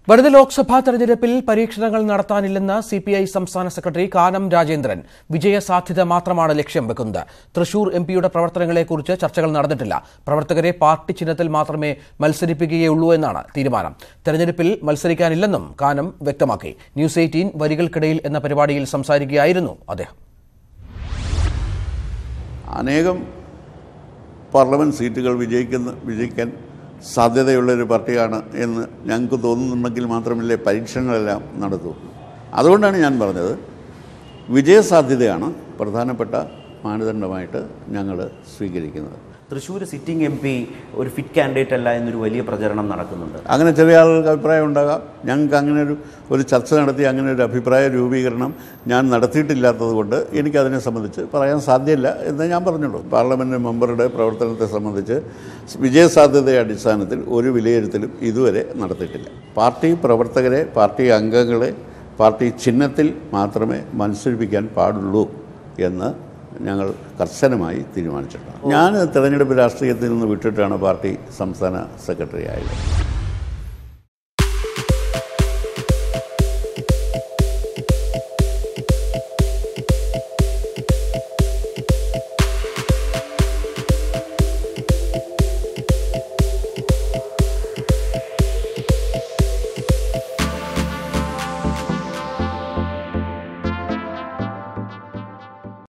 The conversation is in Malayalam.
വരുന്ന ലോക്സഭാ തെരഞ്ഞെടുപ്പിൽ പരീക്ഷണങ്ങൾ നടത്താനില്ലെന്ന് സിപിഐ സംസ്ഥാന സെക്രട്ടറി കാനം രാജേന്ദ്രൻ. വിജയസാധ്യത മാത്രമാണ് ലക്ഷ്യം വെക്കുന്നത്. തൃശൂർ എംപിയുടെ പ്രവർത്തനങ്ങളെക്കുറിച്ച് ചർച്ചകൾ നടന്നിട്ടില്ല. പ്രവർത്തകരെ പാർട്ടി ചിഹ്നത്തിൽ മാത്രമേ മത്സരിപ്പിക്കുകയുള്ളൂ എന്നാണ് തീരുമാനം. തെരഞ്ഞെടുപ്പിൽ മത്സരിക്കാനില്ലെന്നും കാനം വ്യക്തമാക്കി. ന്യൂസ് 18 വരികൾക്കിടയിൽ എന്ന പരിപാടിയിൽ സംസാരിക്കുകയായിരുന്നു അദ്ദേഹം. അനേകം പാർലമെന്റ് സീറ്റുകൾ വിജയിക്കാൻ സാധ്യതയുള്ളൊരു പാർട്ടിയാണ് എന്ന് ഞങ്ങൾക്ക് തോന്നുന്നുണ്ടെങ്കിൽ മാത്രമല്ലേ പരീക്ഷണങ്ങളെല്ലാം നടത്തൂ. അതുകൊണ്ടാണ് ഞാൻ പറഞ്ഞത്, വിജയസാധ്യതയാണ് പ്രധാനപ്പെട്ട മാനദണ്ഡമായിട്ട് ഞങ്ങൾ സ്വീകരിക്കുന്നത്. തൃശ്ശൂർ സിറ്റിംഗ് എം പി ഒരു ഫിറ്റ് കാൻഡിഡേറ്റ് അല്ല എന്നൊരു വലിയ പ്രചരണം നടക്കുന്നുണ്ട്. അങ്ങനെ ചെറിയ ആളുകൾക്ക് അഭിപ്രായം ഉണ്ടാകാം. ഞങ്ങൾക്ക് അങ്ങനെ ഒരു ചർച്ച നടത്തി അങ്ങനെ ഒരു അഭിപ്രായ രൂപീകരണം ഞാൻ നടത്തിയിട്ടില്ലാത്തത് കൊണ്ട് എനിക്കതിനെ സംബന്ധിച്ച് പറയാൻ സാധ്യമല്ല എന്ന് ഞാൻ പറഞ്ഞുള്ളൂ. പാർലമെൻറ്റ് മെമ്പറുടെ പ്രവർത്തനത്തെ സംബന്ധിച്ച് വിജയസാധ്യതയുടെ അടിസ്ഥാനത്തിൽ ഒരു വിലയിരുത്തലും ഇതുവരെ നടത്തിയിട്ടില്ല. പാർട്ടി പ്രവർത്തകരെ, പാർട്ടി അംഗങ്ങളെ പാർട്ടി ചിഹ്നത്തിൽ മാത്രമേ മത്സരിപ്പിക്കാൻ പാടുള്ളൂ എന്ന് ഞങ്ങൾ കർശനമായി തീരുമാനിച്ചിട്ടുണ്ട്. ഞാൻ തെരഞ്ഞെടുപ്പ് രാഷ്ട്രീയത്തിൽ നിന്ന് വിട്ടിട്ടാണ് പാർട്ടി സംസ്ഥാന സെക്രട്ടറി ആയത്.